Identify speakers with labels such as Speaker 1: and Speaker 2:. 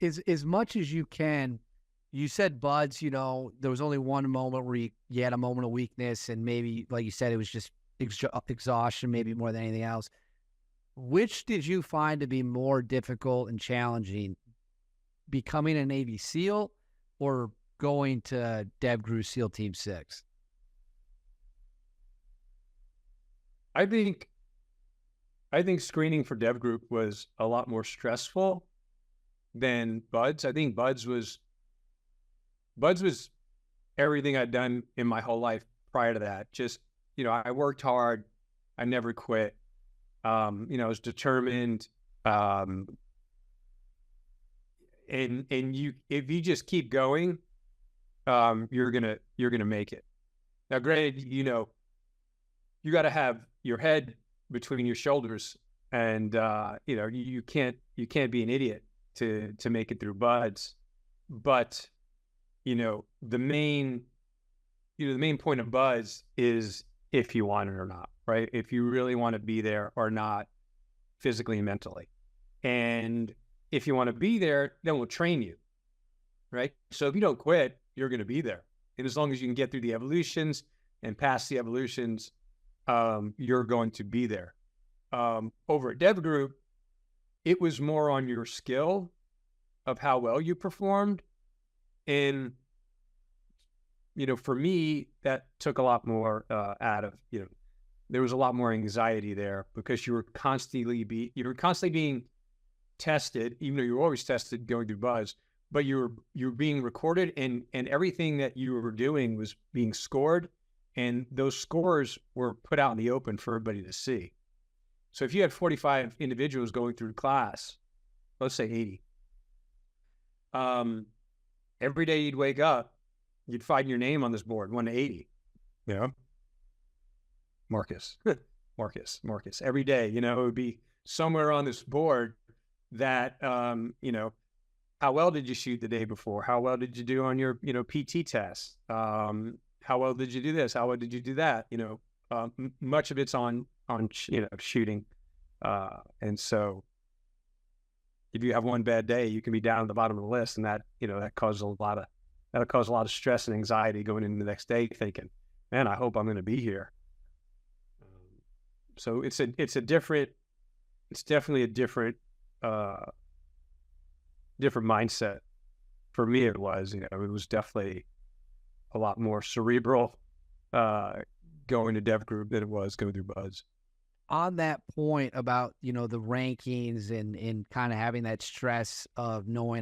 Speaker 1: as much as you can, you said buds, there was only one moment where you had a moment of weakness, and maybe, like you said, it was just exhaustion, maybe more than anything else. Which did you find to be more difficult and challenging, becoming a Navy SEAL or going to DEVGRU SEAL Team 6?
Speaker 2: I think screening for DEVGRU was a lot more stressful than buds. I think buds was everything I'd done in my whole life prior to that. Just, I worked hard. I never quit. I was determined. And if you just keep going, you're gonna make it. Now, granted, you got to have your head between your shoulders, and you can't be an idiot to make it through buds. But the main point of buds is if you want it or not, right? If you really want to be there or not, physically and mentally. And if you want to be there, then we'll train you, right? So if you don't quit, you're going to be there. And as long as you can get through the evolutions and pass the evolutions, you're going to be there. Over at DEVGRU, it was more on your skill of how well you performed. And, for me, that took a lot more out of, there was a lot more anxiety there because you were constantly being tested, even though you were always tested going through buds, but you were being recorded, and everything that you were doing was being scored, and those scores were put out in the open for everybody to see. So if you had 45 individuals going through class, let's say 80, every day you'd wake up, you'd find your name on this board, 1 to 80. Yeah. Marcus. Every day, it would be somewhere on this board that, how well did you shoot the day before? How well did you do on your, PT test? How well did you do this? How well did you do that? Much of it's on shooting. And so if you have one bad day, you can be down at the bottom of the list, and that causes a lot of stress and anxiety going into the next day, thinking, man, I hope I'm going to be here. So it's definitely a different mindset. For me, it was, it was definitely a lot more cerebral going to DEVGRU than it was going through buds.
Speaker 1: On that point about, the rankings and kind of having that stress of knowing